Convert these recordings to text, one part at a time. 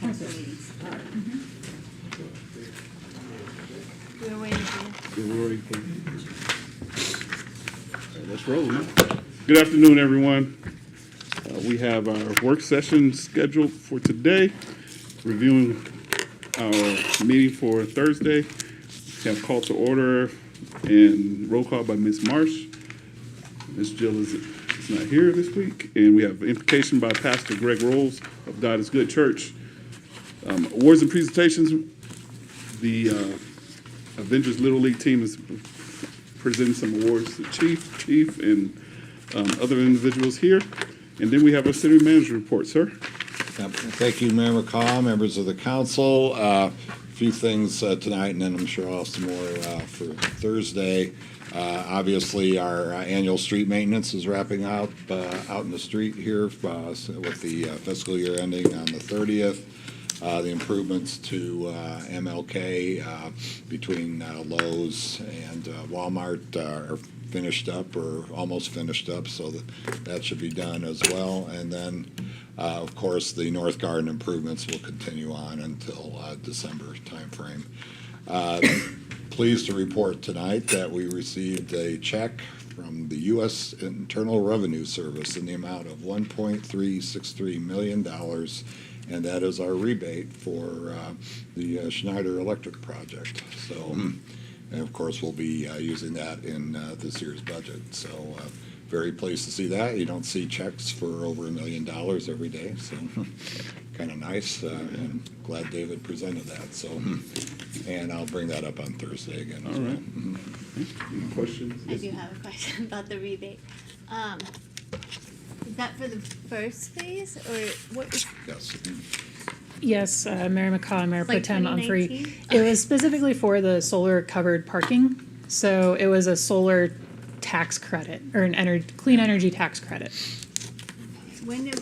council meetings. We were waiting for you. Yeah, we're ready for it. Let's roll. Huh? Good afternoon, everyone. We have our work session scheduled for today, reviewing our meeting for Thursday. We have call to order and roll call by Ms. Marsh. Ms. Jill is not here this week, and we have invocation by Pastor Greg Rolls of God is Good Church. Awards and presentations. The Avengers Little League team is presenting some awards to Chief, and other individuals here. And then we have a city manager report, sir. Thank you, Mayor McCaw, members of the council. A few things tonight, and then I'm sure I'll have some more for Thursday. Obviously, our annual street maintenance is wrapping up out in the street here with the fiscal year ending on the 30th. The improvements to MLK between Lowe's and Walmart are finished up or almost finished up, so that should be done as well. And then, of course, the North Garden improvements will continue on until December timeframe. Pleased to report tonight that we received a check from the U.S. Internal Revenue Service in the amount of $1.363 million, and that is our rebate for the Schneider Electric project. So, and of course, we'll be using that in this year's budget. So, very pleased to see that. You don't see checks for over $1 million every day, so kind of nice. And glad David presented that. So, and I'll bring that up on Thursday again as well. Any questions? I do have a question about the rebate. Is that for the first phase, or what is, Yes. Yes, Mayor McCaw, Mayor Pro Like Tem Humphrey. 2019? It was specifically for the solar covered parking. So it was a solar tax credit or an clean energy tax credit. when did,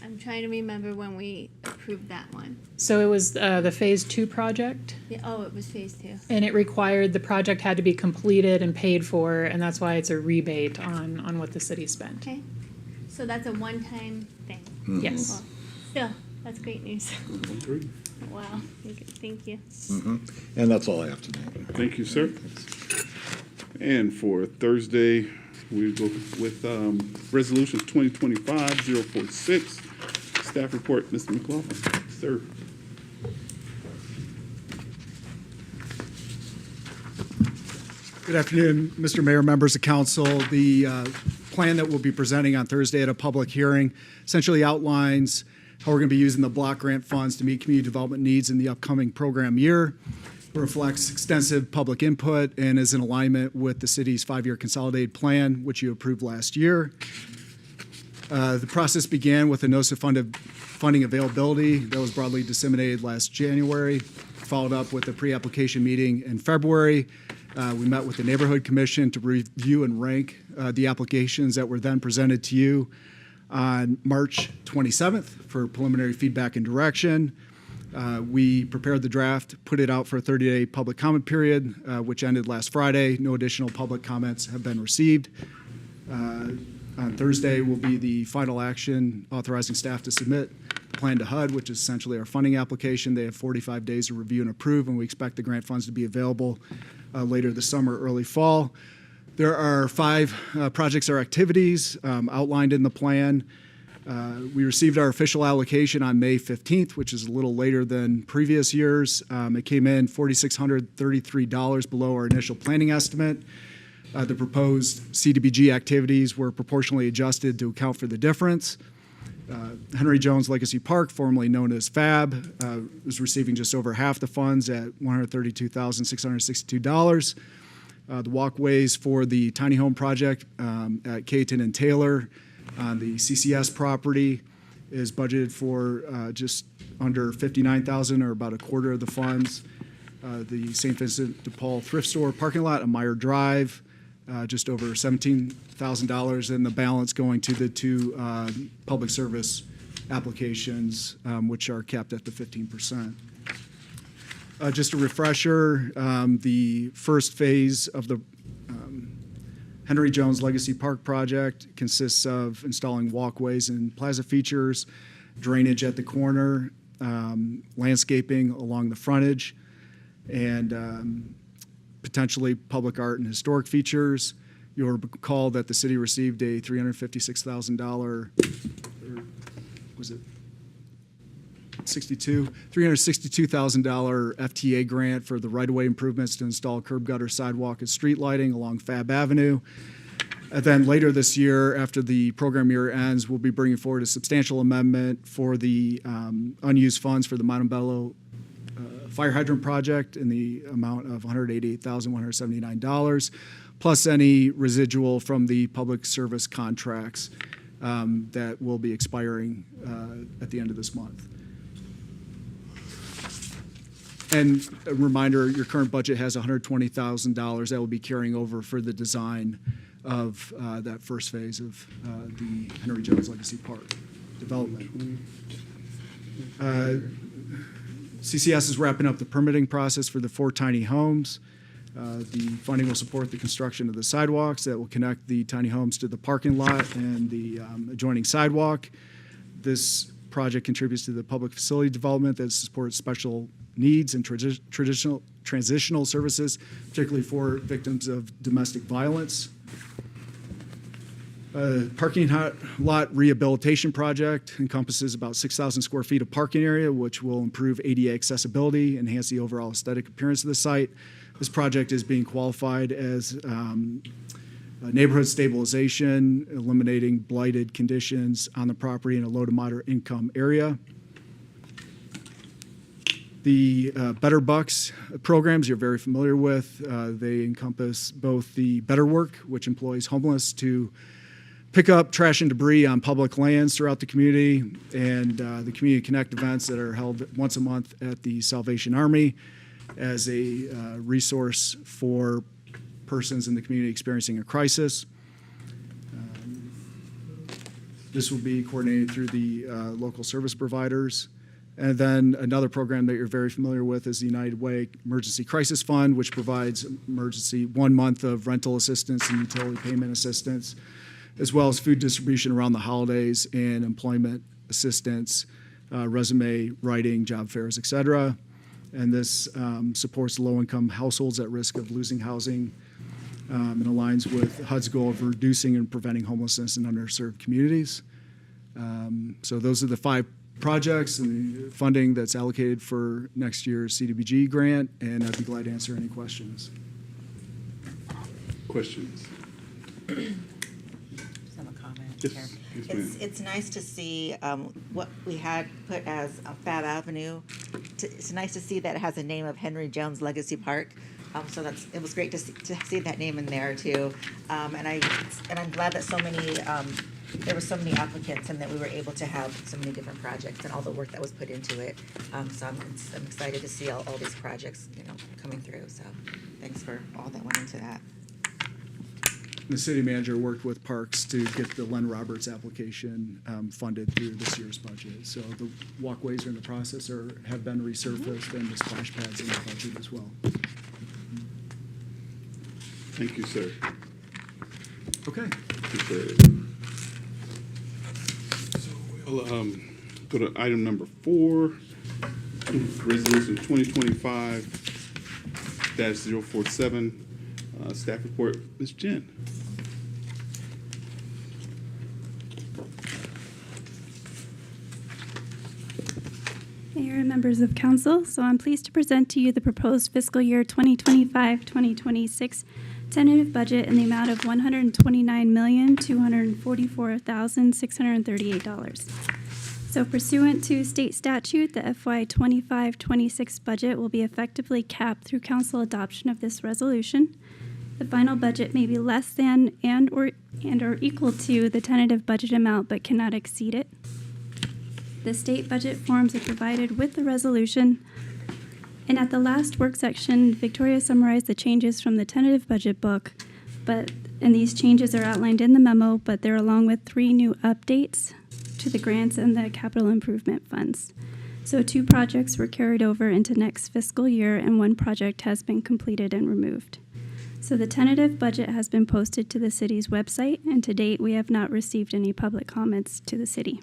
I'm trying to remember when we approved that one. So it was the phase 2 project, Yeah, oh, it was phase 2. and it required the project had to be completed and paid for, and that's why it's a rebate on what the city spent. Okay, so that's a one-time thing. Yes. Well, still, that's great news. Great. Wow, thank you. And that's all I have tonight. Thank you, sir. And for Thursday, we go with resolutions 2025-046. Staff report, Mr. McLaughlin. Sir. Good afternoon, Mr. Mayor, members of council. The plan that we'll be presenting on Thursday at a public hearing essentially outlines how we're going to be using the block grant funds to meet community development needs in the upcoming program year. It reflects extensive public input and is in alignment with the city's 5-year consolidated plan, which you approved last year. The process began with a notice of funding availability that was broadly disseminated last January, followed up with a pre-application meeting in February. We met with the Neighborhood Commission to review and rank the applications that were then presented to you on March 27th for preliminary feedback and direction. We prepared the draft, put it out for a 30-day public comment period, which ended last Friday. No additional public comments have been received. On Thursday will be the final action authorizing staff to submit the plan to HUD, which is essentially our funding application. They have 45 days to review and approve, and we expect the grant funds to be available later this summer, early fall. There are 5 projects or activities outlined in the plan. We received our official allocation on May 15th, which is a little later than previous years. It came in $4,633 below our initial planning estimate. The proposed CDBG activities were proportionally adjusted to account for the difference. Henry Jones Legacy Park, formerly known as FAB, is receiving just over half the funds at $132,662. The walkways for the tiny home project at Caton and Taylor on the CCS property is budgeted for just under $59,000, or about a quarter of the funds. The St. Vincent de Paul thrift store parking lot on Meyer Drive, just over $17,000, and the balance going to the 2 public service applications, which are capped at the 15%. Just a refresher, the first phase of the Henry Jones Legacy Park project consists of installing walkways and plaza features, drainage at the corner, landscaping along the frontage, and potentially public art and historic features. You'll recall that the city received a $356,000, or was it $362,000 FTA grant for the right-of-way improvements to install curb gutter, sidewalk, and street lighting along Fab Avenue. And then later this year, after the program year ends, we'll be bringing forward a substantial amendment for the unused funds for the Montebello fire hydrant project in the amount of $188,179, plus any residual from the public service contracts that will be expiring at the end of this month. And a reminder, your current budget has $120,000 that will be carrying over for the design of that first phase of the Henry Jones Legacy Park development. CCS is wrapping up the permitting process for the 4 tiny homes. The funding will support the construction of the sidewalks that will connect the tiny homes to the parking lot and the adjoining sidewalk. This project contributes to the public facility development that supports special needs and transitional services, particularly for victims of domestic violence. Parking lot rehabilitation project encompasses about 6,000 square feet of parking area, which will improve ADA accessibility, enhance the overall aesthetic appearance of the site. This project is being qualified as neighborhood stabilization, eliminating blighted conditions on the property in a low to moderate income area. The Better Bucks programs you're very familiar with. They encompass both the Better Work, which employs homeless to pick up trash and debris on public lands throughout the community, and the Community Connect events that are held once a month at the Salvation Army as a resource for persons in the community experiencing a crisis. This will be coordinated through the local service providers. And then another program that you're very familiar with is the United Way Emergency Crisis Fund, which provides emergency 1 month of rental assistance and utility payment assistance, as well as food distribution around the holidays and employment assistance, resume writing, job fairs, et cetera. And this supports low-income households at risk of losing housing and aligns with HUD's goal of reducing and preventing homelessness in underserved communities. So those are the 5 projects and the funding that's allocated for next year's CDBG grant, and I'd be glad to answer any questions. Questions? Just have a comment Yes, here. yes, ma'am. It's nice to see what we had put as Fab Avenue. It's nice to see that it has a name of Henry Jones Legacy Park. So it was great to see that name in there too. And I'm glad that there were so many applicants and that we were able to have so many different projects and all the work that was put into it. So I'm excited to see all these projects, coming through. So thanks for all that went into that. The city manager worked with Parks to get the Len Roberts application funded through this year's budget. So the walkways are in the process or have been resurfaced, and the splash pads in the budget as well. Thank you, sir. Okay. Appreciate it. So we'll go to item number 4, resolution 2025-047, staff report. Ms. Jen. Mayor and members of council, so I'm pleased to present to you the proposed fiscal year 2025-2026 tentative budget in the amount of $129,244,638. So pursuant to state statute, the FY 25-26 budget will be effectively capped through council adoption of this resolution. The final budget may be less than and or equal to the tentative budget amount, but cannot exceed it. The state budget forms are provided with the resolution. And at the last work section, Victoria summarized the changes from the tentative budget book, and these changes are outlined in the memo, but they're along with 3 new updates to the grants and the capital improvement funds. So 2 projects were carried over into next fiscal year, and 1 project has been completed and removed. So the tentative budget has been posted to the city's website, and to date, we have not received any public comments to the city.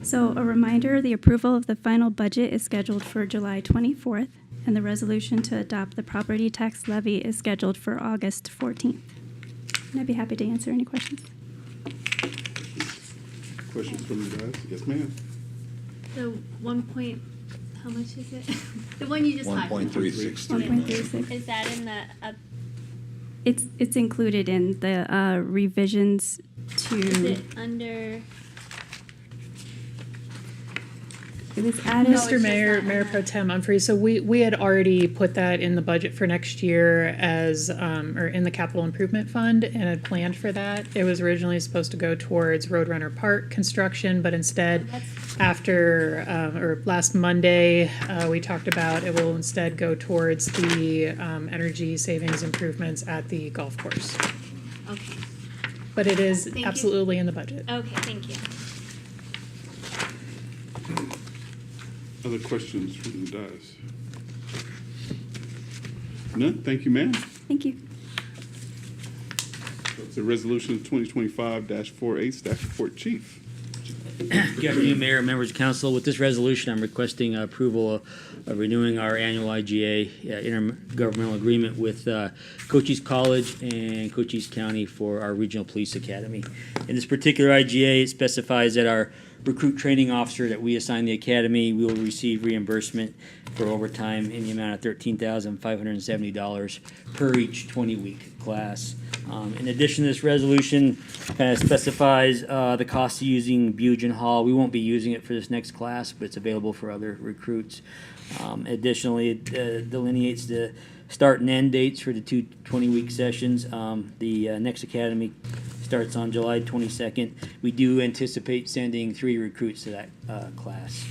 So a reminder, the approval of the final budget is scheduled for July 24th, and the resolution to adopt the property tax levy is scheduled for August 14th. And I'd be happy to answer any questions. Questions from you guys? Yes, ma'am. The 1 point, how much is it? The one you just talked about. 1.363. 1.36. Is that in the, It's included in the revisions is to, it under, it was added. No, it's Mr. just Mayor, not in Mayor that. Pro Tem Humphrey, so we had already put that in the budget for next year as, or in the capital improvement fund and had planned for that. It was originally supposed to go towards Roadrunner Park construction, but instead, after, or last Monday, we talked about it will instead go towards the energy savings improvements at the golf course. okay, But it is Thank you. absolutely in the budget. okay, thank you. Other questions from the dais? None? Thank you, ma'am. Thank you. It's a resolution 2025-48, staff report, chief. Good afternoon, Mayor, members of council. With this resolution, I'm requesting approval of renewing our annual IGA intergovernmental agreement with Cochise College and Cochise County for our regional police academy. In this particular IGA, it specifies that our recruit training officer that we assign the academy will receive reimbursement for overtime in the amount of $13,570 per each 20-week class. In addition, this resolution kind of specifies the cost of using Bugen Hall. We won't be using it for this next class, but it's available for other recruits. Additionally, it delineates the start and end dates for the two 20-week sessions. The next academy starts on July 22nd. We do anticipate sending 3 recruits to that class.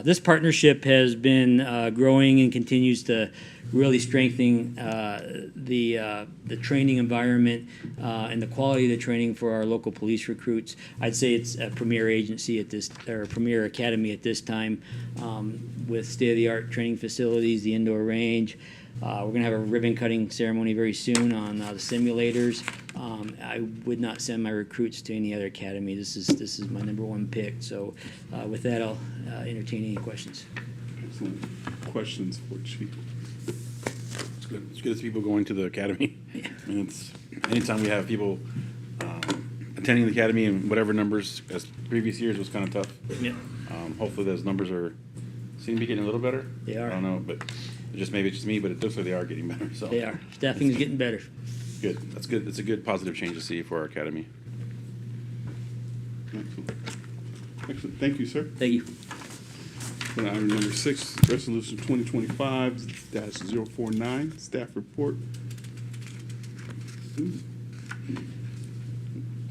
This partnership has been growing and continues to really strengthen the training environment and the quality of the training for our local police recruits. I'd say it's a premier agency at this, or a premier academy at this time, with state-of-the-art training facilities, the indoor range. We're going to have a ribbon cutting ceremony very soon on the simulators. I would not send my recruits to any other academy. This is my #1 pick. So with that, I'll entertain any questions. Excellent. Questions for chief? It's good. It's good to see people going to the academy. And it's anytime we have people attending the academy in whatever numbers, as previous years was kind of tough. Yep. Hopefully those numbers seem to be getting a little better. They are. I don't know, but maybe it's just me, but it looks like they are getting better. So They are. Staffing is getting better. good. That's good. It's a good positive change to see for our academy. Excellent. Excellent. Thank you, sir. Thank you. On item number 6, resolution 2025-049, staff report.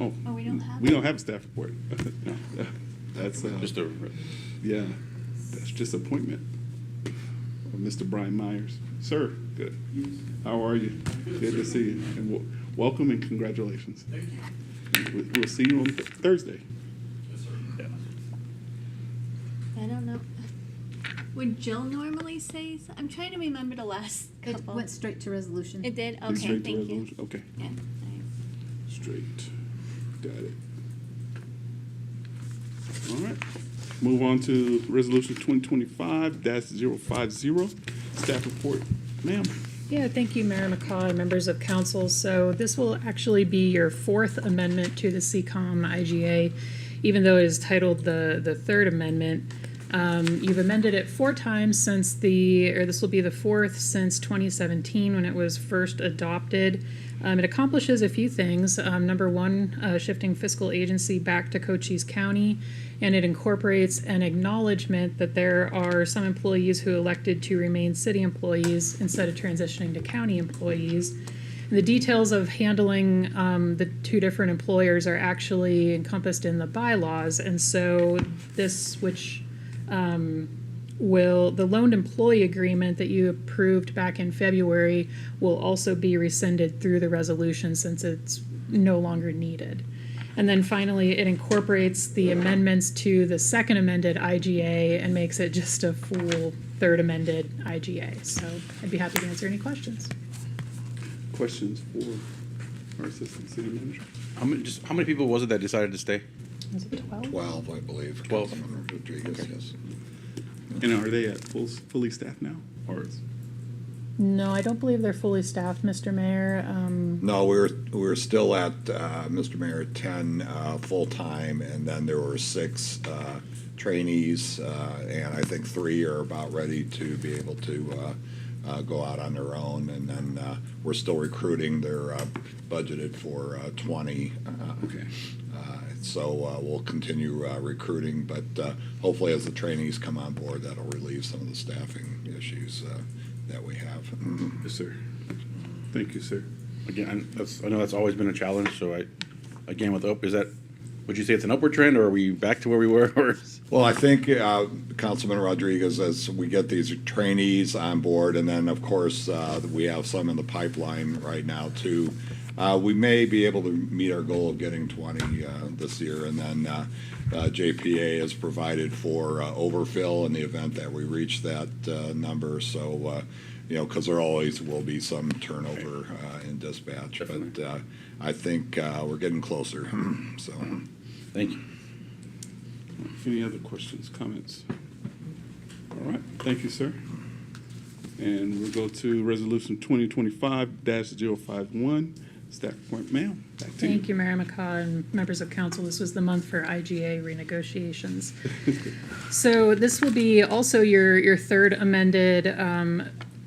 Oh, Oh, we don't have we it? don't have a staff report. That's Just a yeah, that's just appointment of Mr. Brian Myers. Sir, good. How are you? Good to see you. And welcome and congratulations. Thank you. We'll see you on Thursday. I don't know. Would Jill normally say, I'm trying to remember the last It couple. went straight to resolution. It did? Then Okay, straight to thank you. resolution. Okay, Yeah, all right. straight. Got it. All right. Move on to resolution 2025-050, staff report. Ma'am. Yeah, thank you, Mayor McCaw and members of council. So this will actually be your 4th amendment to the CCOM IGA, even though it is titled the 3rd amendment. You've amended it 4 times since this will be the 4th since 2017 when it was first adopted. It accomplishes a few things. Number 1, shifting fiscal agency back to Cochise County, and it incorporates an acknowledgement that there are some employees who elected to remain city employees instead of transitioning to county employees. And the details of handling the 2 different employers are actually encompassed in the bylaws, and so this, which the loaned employee agreement that you approved back in February will also be rescinded through the resolution since it's no longer needed. And then finally, it incorporates the amendments to the 2nd amended IGA and makes it just a full 3rd amended IGA. So I'd be happy to answer any questions. Questions for our assistant city manager? how many people was it that decided to stay? Is it 12? 12, I believe. 12. Councilmember Rodriguez, yes. And are they at fully staffed now, or is? No, I don't believe they're fully staffed, Mr. Mayor. No, we're still at, Mr. Mayor, 10 full-time, and then there were 6 trainees, and I think 3 are about ready to be able to go out on their own, and then we're still recruiting. They're budgeted for 20. Okay. So we'll continue recruiting, but hopefully as the trainees come on board, that'll relieve some of the staffing issues that we have. Yes, sir. Thank you, sir. Again, I know that's always been a challenge, so again, with would you say it's an upward trend, or are we back to where we were? Or? Well, I think, Councilman Rodriguez, as we get these trainees on board, and then, of course, we have some in the pipeline right now, too, we may be able to meet our goal of getting 20 this year, and then JPA has provided for overfill in the event that we reach that number, so, because there always will be some turnover in dispatch, Definitely. but I think we're getting closer, so. Thank you. Any other questions, comments? All right, thank you, sir. And we'll go to Resolution 2025-051, staff report. Ma'am, back to you. Thank you, Mayor McCaw and members of council. This was the month for IGA renegotiations. So this will be also your third amended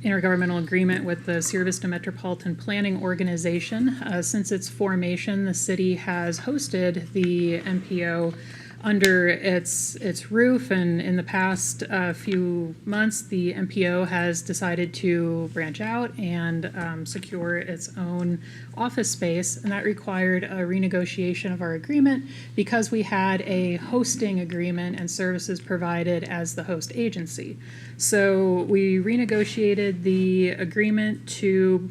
intergovernmental agreement with the Sierra Vista Metropolitan Planning Organization. Since its formation, the city has hosted the MPO under its roof, and in the past few months, the MPO has decided to branch out and secure its own office space, and that required a renegotiation of our agreement because we had a hosting agreement and services provided as the host agency. So we renegotiated the agreement to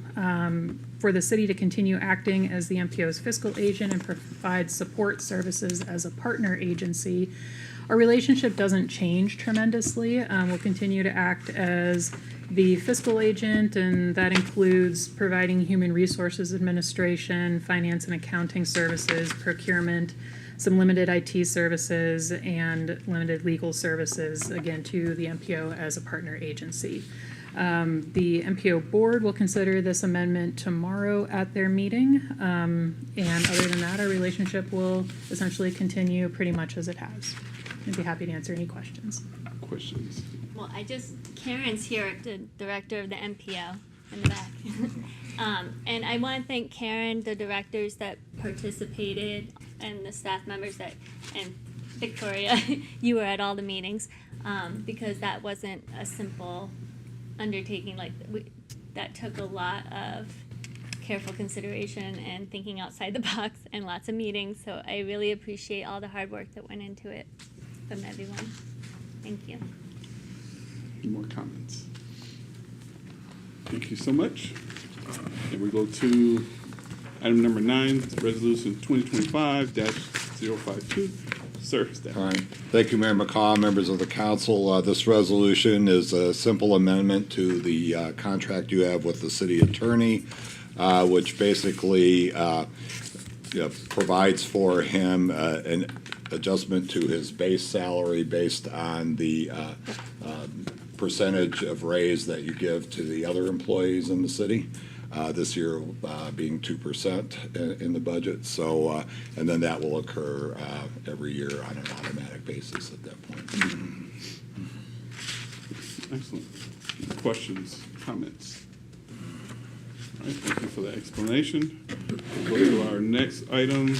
for the city to continue acting as the MPO's fiscal agent and provide support services as a partner agency. Our relationship doesn't change tremendously. We'll continue to act as the fiscal agent, and that includes providing human resources administration, finance and accounting services, procurement, some limited IT services, and limited legal services, again, to the MPO as a partner agency. The MPO board will consider this amendment tomorrow at their meeting. And other than that, our relationship will essentially continue pretty much as it has. I'd be happy to answer any questions. Questions? Well, Karen's here, the director of the MPO in the back. And I want to thank Karen, the directors that participated, and the staff members and Victoria, you were at all the meetings, because that wasn't a simple undertaking. That took a lot of careful consideration and thinking outside the box and lots of meetings. So I really appreciate all the hard work that went into it from everyone. Thank you. Any more comments? Thank you so much. And we go to item number 9, Resolution 2025-052. Sir, staff. All right. Thank you, Mayor McCaw, members of the council. This resolution is a simple amendment to the contract you have with the city attorney, which basically provides for him an adjustment to his base salary based on the percentage of raise that you give to the other employees in the city. This year being 2% in the budget. So, and then that will occur every year on an automatic basis at that point. Excellent. Questions, comments? All right, thank you for the explanation. We'll go to our next item.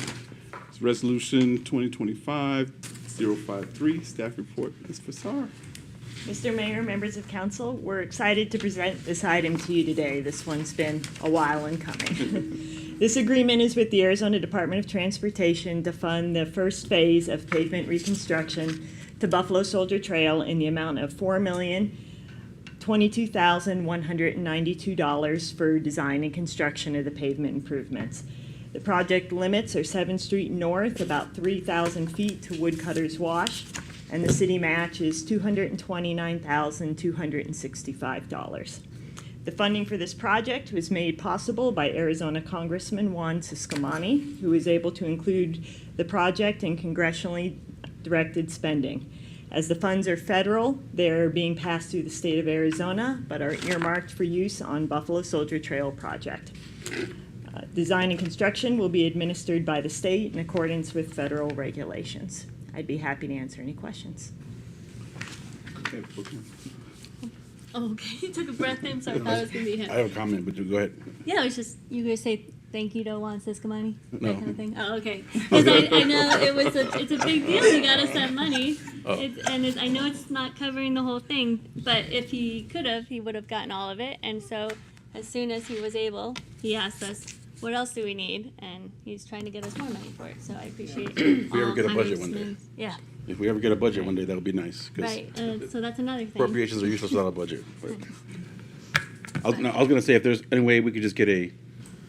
It's Resolution 2025-053, staff report. Ms. Fassar. Mr. Mayor, members of council, we're excited to present this item to you today. This one's been a while in coming. This agreement is with the Arizona Department of Transportation to fund the first phase of pavement reconstruction to Buffalo Soldier Trail in the amount of $4,022,192 for design and construction of the pavement improvements. The project limits are 7th Street North, about 3,000 feet to Woodcutter's Wash, and the city match is $229,265. The funding for this project was made possible by Arizona Congressman Juan Ciscomani, who was able to include the project in congressionally directed spending. As the funds are federal, they're being passed through the state of Arizona, but are earmarked for use on Buffalo Soldier Trail project. Design and construction will be administered by the state in accordance with federal regulations. I'd be happy to answer any questions. Okay, Bookman. Oh, okay. You took a breath in, so I thought it was gonna be I him. have a comment, but you go ahead. Yeah, it was just you guys say thank you to Juan Ciscomani, that No. kind of thing. Oh, okay. Because I know it's a big deal. You gotta send money, I know it's not covering the whole thing, but if he could have, he would have gotten all of it. And so, as soon as he was able, he asked us, "What else do we need?" And he's trying to get us more money for it. So I appreciate. If we ever all get a budget Congressmen. one day. Yeah. If we ever get a budget one day, that'll be nice. 'Cause Right. So that's another thing. appropriations are useless without a budget. But I was gonna say, if there's any way we could just get a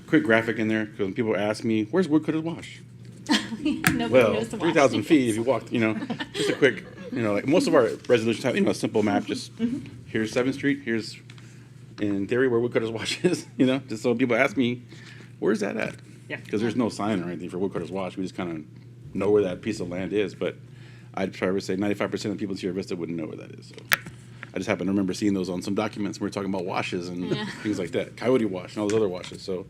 quick graphic in there, because when people ask me, "Where's Woodcutter's Wash?" Nobody Well, knows the 3,000 feet, if you walked, just a quick, like most of our resolutions have, a simple map, just here's 7th Street, here's, in theory, where Woodcutter's Wash is, just so people ask me, where's that at? Yeah. Because there's no sign or anything for Woodcutter's Wash, we just kind of know where that piece of land is, but I'd try to say 95% of the people in Sierra Vista wouldn't know where that is, so. I just happen to remember seeing those on some documents, when we were talking about washes and Yeah. things like that, Coyote Wash and all those other washes, so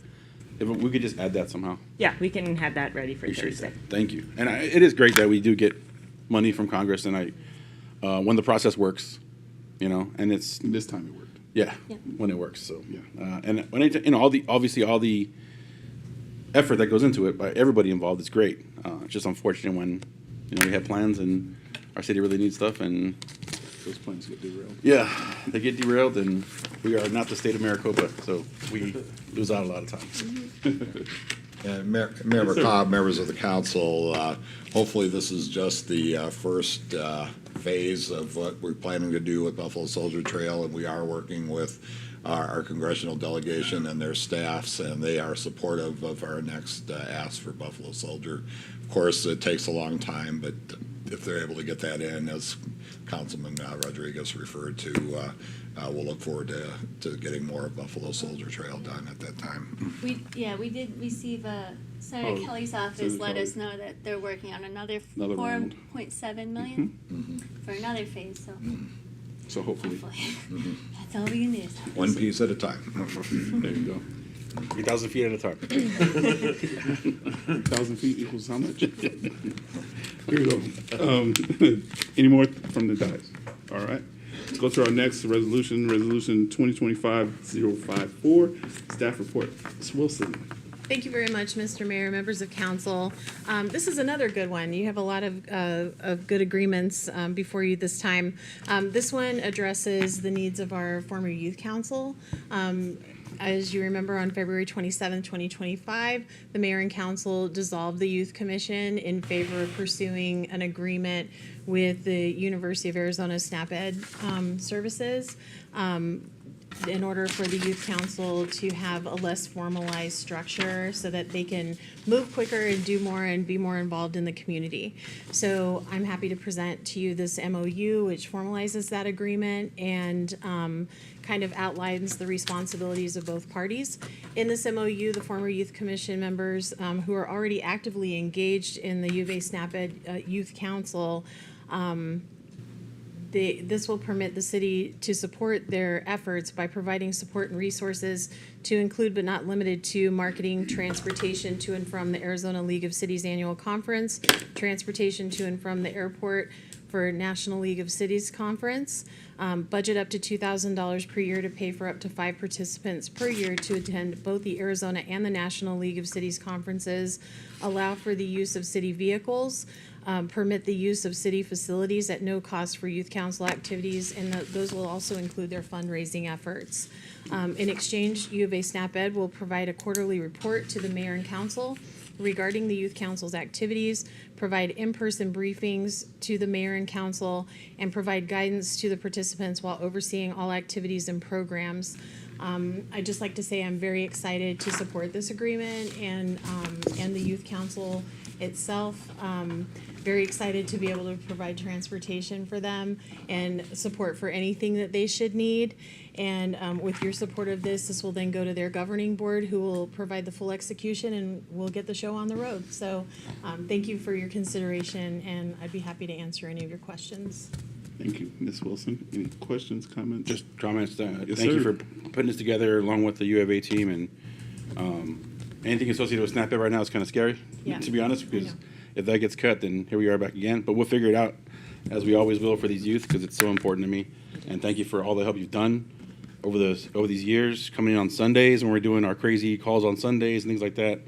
if we could just add that somehow. Yeah, we can have that ready for Appreciate Thursday. that. Thank you. And it is great that we do get money from Congress, and when the process works, and it's, This time it worked. yeah, Yeah. when it works. So Yeah. and when obviously all the effort that goes into it by everybody involved is great. It's just unfortunate when we have plans and our city really needs stuff, and Those plans get derailed. yeah, they get derailed, and we are not the state of Maricopa, so we lose out a lot of times. Mayor McCobb, members of the council, hopefully this is just the first phase of what we're planning to do with Buffalo Soldier Trail, and we are working with our congressional delegation and their staffs, and they are supportive of our next ask for Buffalo Soldier. Of course, it takes a long time, but if they're able to get that in, as Councilman Rodriguez referred to, we'll look forward to getting more of Buffalo Soldier Trail done at that time. We did receive Senator Oh, Kelly's office Senator let Kelly. us know that they're working on another Another round. 4.7 million for another phase. So So hopefully, hopefully, that's all we need. One piece at a time. there you go. 3,000 feet at a time. 1,000 feet equals how much? Here we go. Any more from the dais? All right. Let's go to our next resolution, Resolution 2025-054, staff report. Ms. Wilson. Thank you very much, Mr. Mayor, members of council. This is another good one. You have a lot of good agreements before you this time. This one addresses the needs of our former youth council. As you remember, on February 27, 2025, the mayor and council dissolved the youth commission in favor of pursuing an agreement with the University of Arizona SNAP Ed services. In order for the youth council to have a less formalized structure so that they can move quicker and do more and be more involved in the community. So I'm happy to present to you this MOU, which formalizes that agreement and kind of outlines the responsibilities of both parties. In this MOU, the former youth commission members who are already actively engaged in the U of A SNAP Ed Youth Council, this will permit the city to support their efforts by providing support and resources to include but not limited to marketing, transportation to and from the Arizona League of Cities Annual Conference, transportation to and from the airport for National League of Cities Conference, budget up to $2,000 per year to pay for up to 5 participants per year to attend both the Arizona and the National League of Cities conferences, allow for the use of city vehicles, permit the use of city facilities at no cost for youth council activities, and those will also include their fundraising efforts. In exchange, U of A SNAP Ed will provide a quarterly report to the mayor and council regarding the youth council's activities, provide in-person briefings to the mayor and council, and provide guidance to the participants while overseeing all activities and programs. I'd just like to say I'm very excited to support this agreement and the youth council itself. Very excited to be able to provide transportation for them and support for anything that they should need. And with your support of this, this will then go to their governing board, who will provide the full execution, and we'll get the show on the road. So thank you for your consideration, and I'd be happy to answer any of your questions. Thank you, Ms. Wilson. Any questions, comments? Just comments. Yes, Thank you sir. for putting this together along with the U of A team, and anything associated with SNAP right now is kind of scary, Yeah. to be honest, I because know. if that gets cut, then here we are back again. But we'll figure it out, as we always will for these youth, because it's so important to me. And thank you for all the help you've done over these years, coming in on Sundays when we're doing our crazy calls on Sundays and things like that.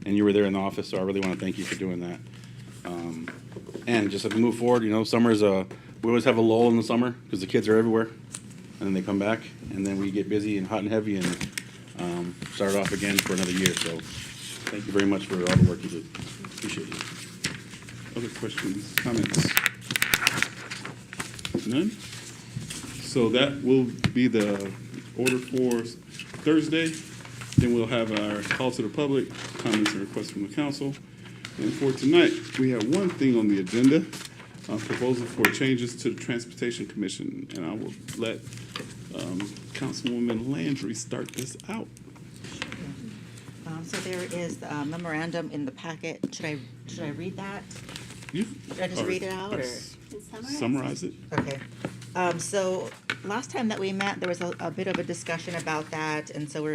And you were there in the office, so I really want to thank you for doing that. And just as we move forward, summer's we always have a lull in the summer because the kids are everywhere, and then they come back, and then we get busy and hot and heavy and start off again for another year. So thank you very much for all the work you did. Appreciate it. Other questions, comments? None? So that will be the order for Thursday. Then we'll have our call to the public, comments and requests from the council. And for tonight, we have one thing on the agenda, proposal for changes to the Transportation Commission. And I will let Councilwoman Landry start this out. So there is a memorandum in the packet. Should I read that? Should I just read it out, or? Summarize it. Okay. So last time that we met, there was a bit of a discussion about that, and so we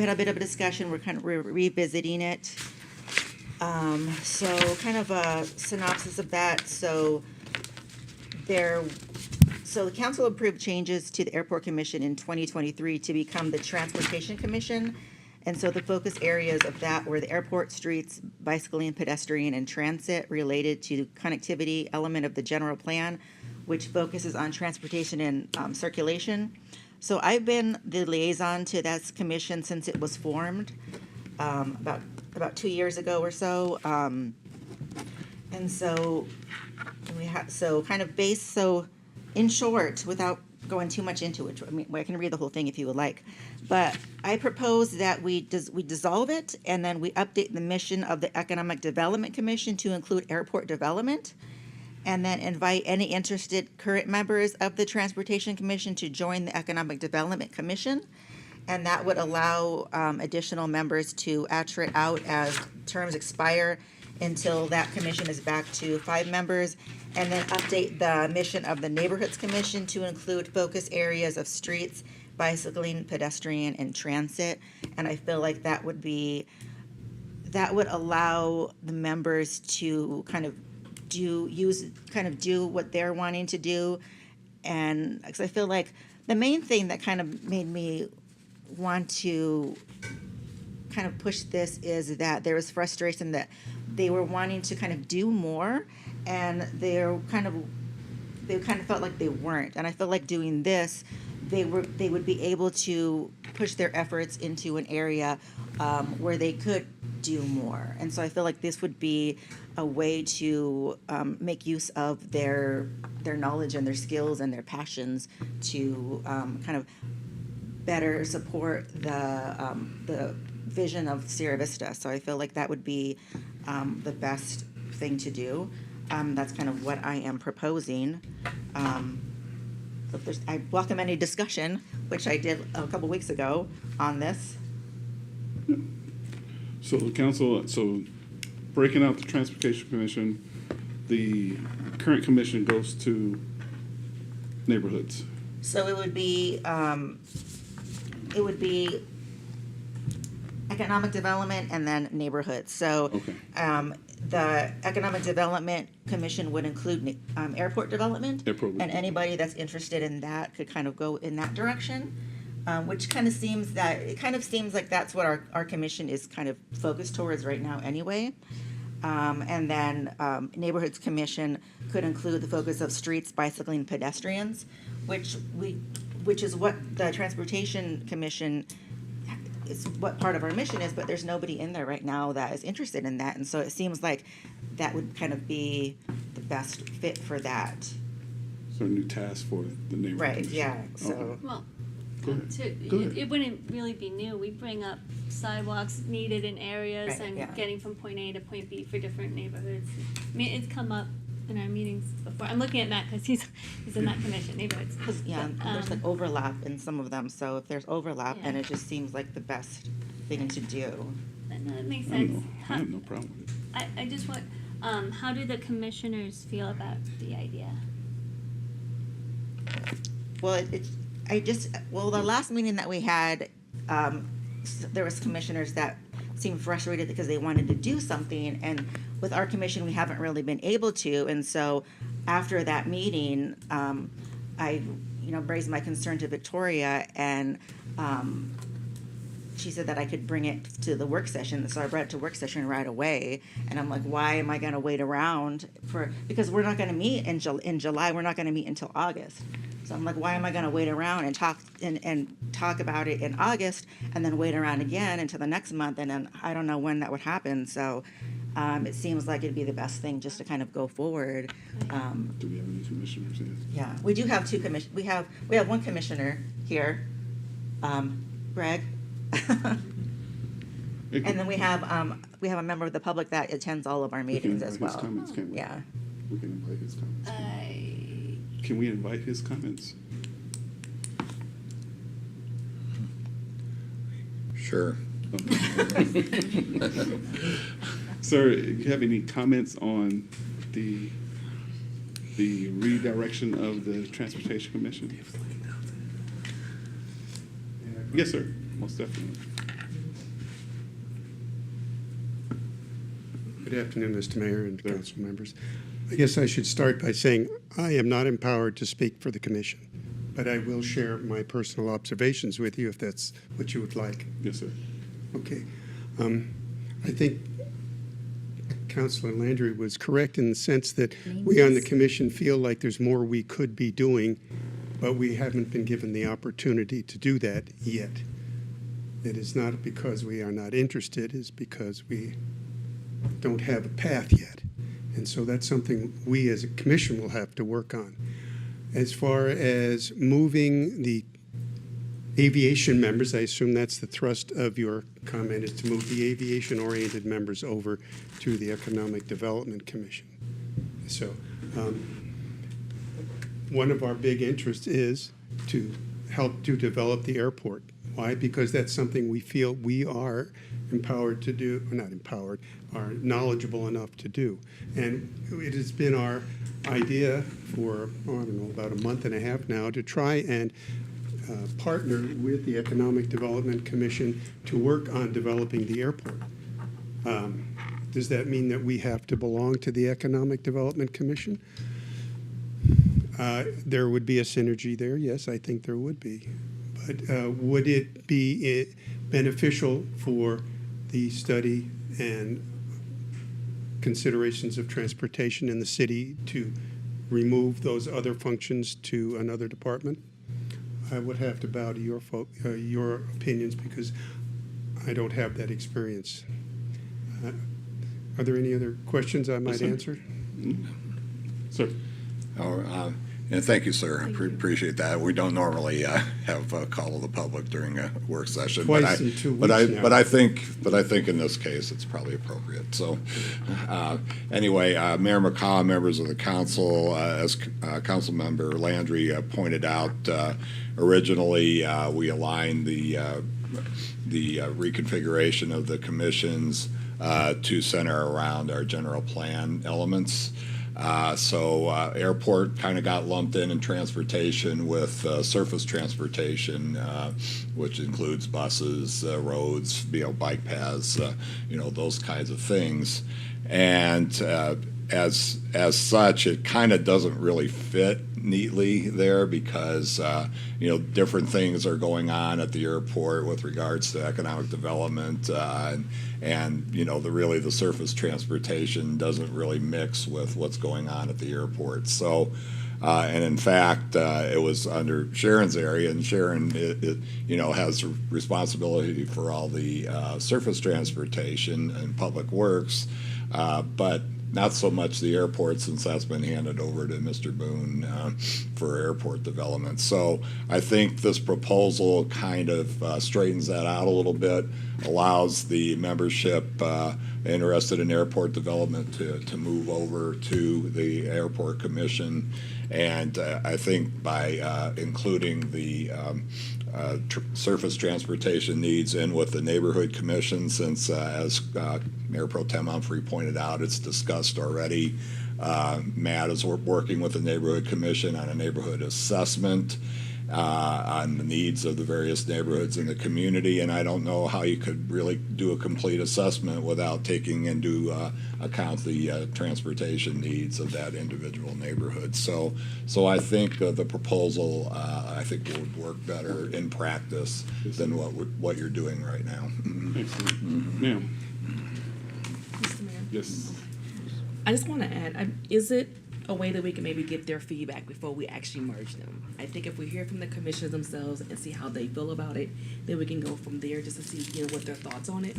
had a bit of a discussion. We're revisiting it. So kind of a synopsis of that. So the council approved changes to the Airport Commission in 2023 to become the Transportation Commission. And so the focus areas of that were the airport, streets, bicycling, pedestrian, and transit related to connectivity element of the general plan, which focuses on transportation and circulation. So I've been the liaison to that commission since it was formed about 2 years ago or so. And so in short, without going too much into it, I mean, I can read the whole thing if you would like, but I propose that we dissolve it, and then we update the mission of the Economic Development Commission to include airport development, and then invite any interested current members of the Transportation Commission to join the Economic Development Commission. And that would allow additional members to iterate out as terms expire until that commission is back to 5 members. And then update the mission of the Neighborhoods Commission to include focus areas of streets, bicycling, pedestrian, and transit. And I feel like that would allow the members to kind of do what they're wanting to do. And because I feel like the main thing that kind of made me want to kind of push this is that there was frustration that they were wanting to kind of do more, and they kind of felt like they weren't. And I feel like doing this, they would be able to push their efforts into an area where they could do more. And so I feel like this would be a way to make use of their knowledge and their skills and their passions to kind of better support the vision of Sierra Vista. So I feel like that would be the best thing to do. That's kind of what I am proposing. I welcome any discussion, which I did a couple weeks ago on this. So the council, breaking out the Transportation Commission, the current commission goes to neighborhoods. So it would be economic development and then neighborhoods. So Okay. The Economic Development Commission would include airport development. Airport. And anybody that's interested in that could kind of go in that direction, which kind of seems like that's what our commission is kind of focused towards right now anyway. And then Neighborhoods Commission could include the focus of streets, bicycling, pedestrians, which is what the Transportation Commission is, what part of our mission is, but there's nobody in there right now that is interested in that. And so it seems like that would kind of be the best fit for that. So a new task for the neighborhood. Right, commission. yeah, so. Okay. Well, Go ahead. To, Go ahead. it wouldn't really be new. We bring up sidewalks needed in areas Right, and yeah. getting from point A to point B for different neighborhoods. I mean, it's come up in our meetings before. I'm looking at Matt because he's in that commission, neighborhoods. 'Cause, yeah, But, there's like overlap in some of them, so if there's overlap, then Yeah. it just seems like the best thing to do. No, it makes I have sense. no- I have no problem with it. I just want, how do the commissioners feel about the idea? Well, the last meeting that we had, there was commissioners that seemed frustrated because they wanted to do something, and with our commission, we haven't really been able to, and so after that meeting, I, raised my concern to Victoria, and, she said that I could bring it to the work session, so I brought it to work session right away. And I'm like, why am I gonna wait around because we're not gonna meet in July, we're not gonna meet until August. So I'm like, why am I gonna wait around and talk about it in August and then wait around again until the next month, and then I don't know when that would happen, so it seems like it'd be the best thing just to kind of go forward. Do we have any commissioners here? Yeah, we do have two we have one commissioner here, Greg. And then we have a member of the public that attends all of our We can meetings as invite his well. comments, can't we? Yeah. We can invite his comments. I Can we invite his comments? Sure. Sir, do you have any comments on the redirection of the Transportation Commission? Yes, sir, most definitely. Good afternoon, Mr. Mayor and council members. I guess I should start by saying I am not empowered to speak for the commission, but I will share my personal observations with you if that's what you would like. Yes, sir. Okay. I think Councilor Landry was correct in the sense that we on the commission feel like there's more we could be doing, but we haven't been given the opportunity to do that yet. It is not because we are not interested, it's because we don't have a path yet. And so that's something we as a commission will have to work on. As far as moving the aviation members, I assume that's the thrust of your comment, is to move the aviation-oriented members over to the Economic Development Commission. So one of our big interests is to help to develop the airport. Why? Because that's something we feel we are empowered to do, or not empowered, are knowledgeable enough to do. And it has been our idea for, I don't know, about a month and a half now to try and partner with the Economic Development Commission to work on developing the airport. Does that mean that we have to belong to the Economic Development Commission? There would be a synergy there, yes, I think there would be. But would it be beneficial for the study and considerations of transportation in the city to remove those other functions to another department? I would have to bow to your opinions because I don't have that experience. Are there any other questions I might sir. answer? Sir. And thank you, sir. I appreciate that. We don't normally have a call of the public during a work session. Twice in 2 weeks now. But I think in this case, it's probably appropriate. So anyway, Mayor McCaw, members of the council, as Council Member Landry pointed out, originally we aligned the reconfiguration of the commissions to center around our general plan elements. So airport kind of got lumped in transportation with surface transportation, which includes buses, roads, bike paths, those kinds of things. And as such, it kind of doesn't really fit neatly there because different things are going on at the airport with regards to economic development, and the surface transportation doesn't really mix with what's going on at the airport. So. And in fact, it was under Sharon's area, and Sharon, has responsibility for all the surface transportation and public works. But not so much the airport, since that's been handed over to Mr. Boone for airport development. So I think this proposal kind of straightens that out a little bit, allows the membership interested in airport development to move over to the Airport Commission. And I think by including the surface transportation needs in with the Neighborhood Commission, since as Mayor Pro Tem Humphrey pointed out, it's discussed already. Matt is working with the Neighborhood Commission on a neighborhood assessment on the needs of the various neighborhoods in the community, and I don't know how you could really do a complete assessment without taking into account the transportation needs of that individual neighborhood. So I think the proposal I think would work better in practice than what you're doing right now. Excellent. Ma'am. Mr. Mayor, Yes. I just want to add, is it a way that we can maybe get their feedback before we actually merge them? I think if we hear from the commissioners themselves and see how they feel about it, then we can go from there just to see, what their thoughts on it,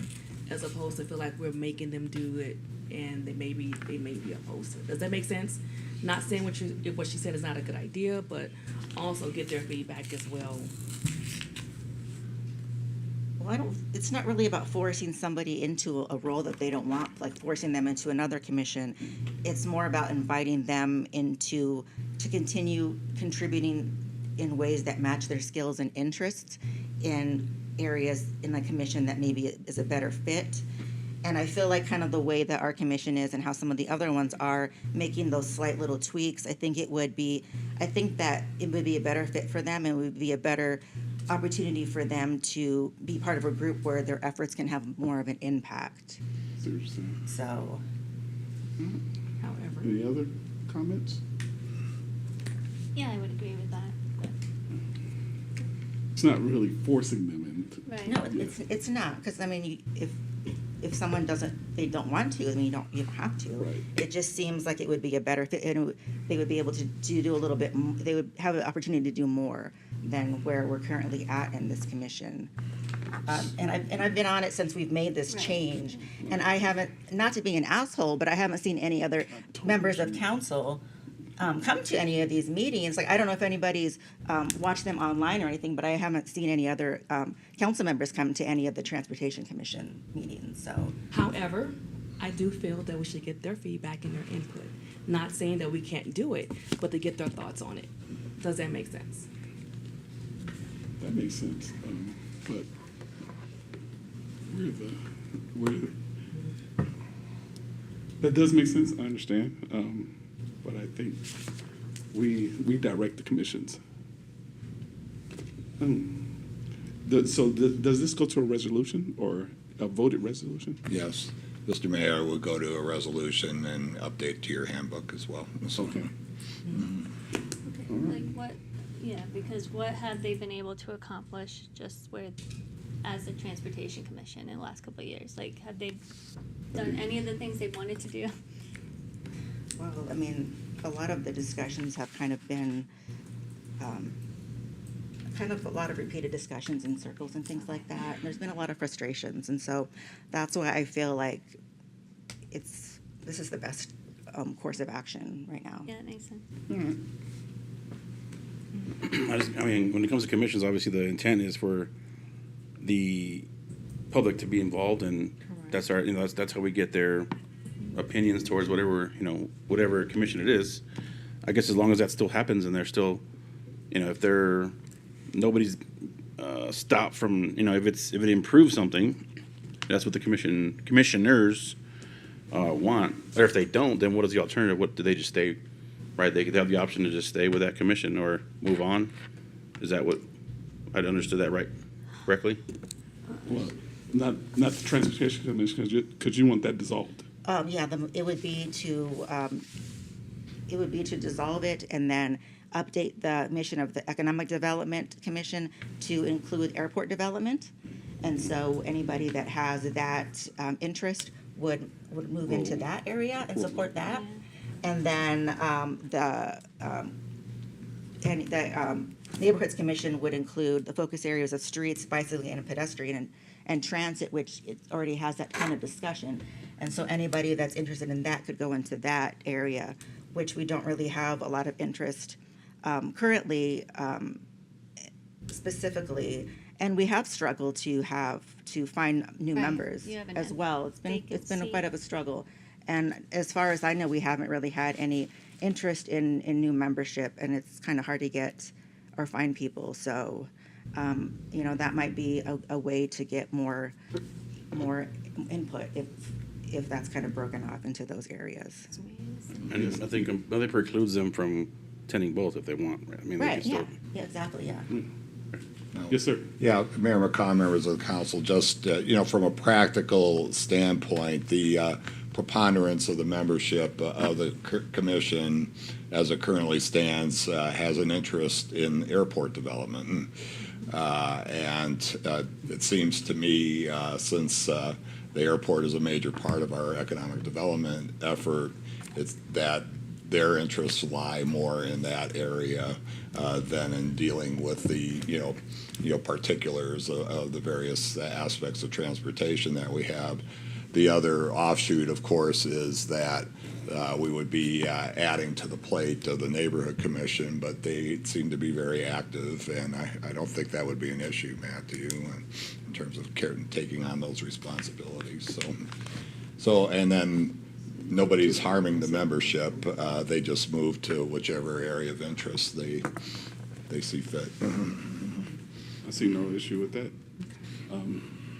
as opposed to feel like we're making them do it and they may be opposed to it. Does that make sense? Not saying what she said is not a good idea, but also get their feedback as well. Well, it's not really about forcing somebody into a role that they don't want, like forcing them into another commission. It's more about inviting them to continue contributing in ways that match their skills and interests in areas in the commission that maybe is a better fit. And I feel like kind of the way that our commission is and how some of the other ones are making those slight little tweaks, I think that it would be a better fit for them, and it would be a better opportunity for them to be part of a group where their efforts can have more of an impact. Seriously. So, However, Any other comments? Yeah, I would agree with that. But, It's not really forcing them into. right. no, it's not, because I mean, if someone they don't want to, I mean, you don't have to. Right. It just seems like it would be a better fit, and they would be able to do a little bit, they would have an opportunity to do more than where we're currently at in this commission. And I've been on it since we've made this change, and I haven't, not to be an asshole, but I haven't seen any other members of council come to any of these meetings. Like, I don't know if anybody's watched them online or anything, but I haven't seen any other council members come to any of the Transportation Commission meetings, so. However, I do feel that we should get their feedback and their input. Not saying that we can't do it, but to get their thoughts on it. Does that make sense? That makes sense. But that does make sense. I understand. But I think we direct the commissions. So does this go to a resolution or a voted resolution? Yes, Mr. Mayor, would go to a resolution and update to your handbook as well. So- Okay. Okay, like what, because what have they been able to accomplish just as a transportation commission in the last couple of years? Like, have they done any of the things they wanted to do? Well, I mean, a lot of the discussions have kind of been, a lot of repeated discussions in circles and things like that. And there's been a lot of frustrations, and so that's why I feel like this is the best course of action right now. Yeah, that makes sense. I mean, when it comes to commissions, obviously the intent is for the public to be involved, and that's that's how we get their opinions towards whatever commission it is. I guess as long as that still happens and they're still, if nobody's stopped from, if it improves something, that's what the commissioners want. Or if they don't, then what is the alternative? What do they just stay? Right, they could have the option to just stay with that commission or move on. Is that what I understood that correctly? Well, not the Transportation Commission, because you want that dissolved. It would be to dissolve it and then update the mission of the Economic Development Commission to include airport development. And so anybody that has that interest would move into that area and support that. And then the Neighborhoods Commission would include the focus areas of streets, bicycling, and pedestrian, and transit, which it already has that kind of discussion. And so anybody that's interested in that could go into that area, which we don't really have a lot of interest currently specifically. And we have struggled to find new Right. members You have an as well. It's been vacancy. quite of a struggle. And as far as I know, we haven't really had any interest in new membership, and it's kind of hard to get or find people. So, that might be a way to get more input if that's kind of broken off into those areas. And I think that precludes them from attending both if they want, right? I mean, they Right, can yeah, still. yeah, exactly, yeah. Yes, sir. Yeah, Mayor McCaw, members of the council, just, from a practical standpoint, the preponderance of the membership of the commission, as it currently stands, has an interest in airport development. And it seems to me, since the airport is a major part of our economic development effort, it's that their interests lie more in that area than in dealing with the particulars of the various aspects of transportation that we have. The other offshoot, of course, is that we would be adding to the plate of the neighborhood commission, but they seem to be very active, and I don't think that would be an issue, Matt, to you, in terms of taking on those responsibilities. So, and then nobody's harming the membership. They just move to whichever area of interest they see fit. I see no issue with that.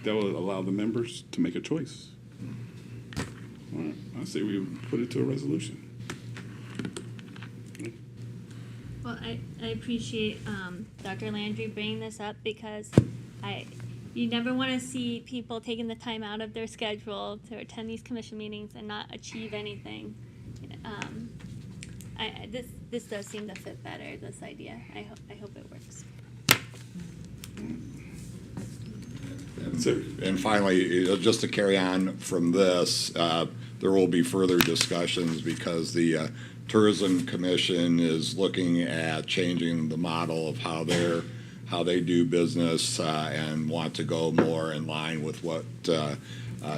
That will allow the members to make a choice. All right, I say we put it to a resolution. Well, I appreciate Dr. Landry bringing this up because you never want to see people taking the time out of their schedule to attend these commission meetings and not achieve anything. This does seem to fit better, this idea. I hope it works. And finally, just to carry on from this, there will be further discussions because the Tourism Commission is looking at changing the model of how they do business and want to go more in line with what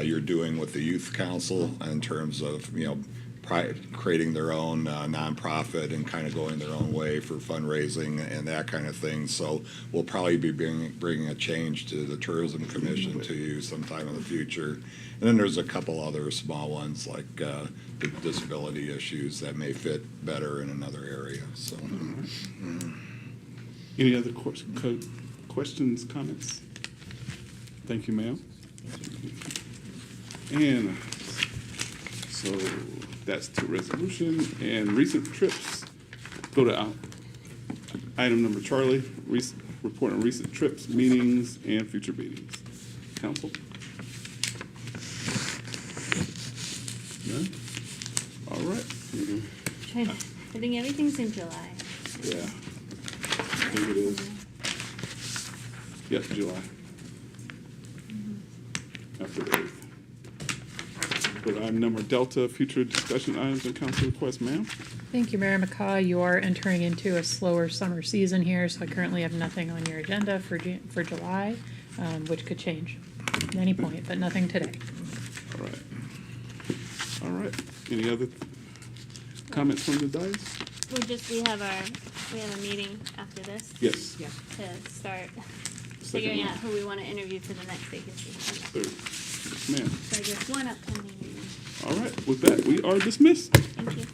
you're doing with the Youth Council in terms of creating their own nonprofit and kind of going their own way for fundraising and that kind of thing. So we'll probably be bringing a change to the Tourism Commission to you sometime in the future. And then there's a couple other small ones like the disability issues that may fit better in another area. So. Any other questions, comments? Thank you, ma'am. And so that's to resolution and recent trips. Go to item number Charlie, report on recent trips, meetings, and future meetings. Council? None? All right. I think everything's in July. Yeah. I think it is. Yep, July. After the 8th. Go to item number Delta, future discussion items and council requests, ma'am. Thank you, Mayor McCaw. You are entering into a slower summer season here, so I currently have nothing on your agenda for July, which could change at any point, but nothing today. All right. All right. Any other comments from the dais? We have a meeting after this. Yes. Yeah. To start Second figuring one. out who we want to interview for the next vacancy. Third. Yes, ma'am. So I guess one upcoming meeting. All right. With that, we are dismissed. Thank you.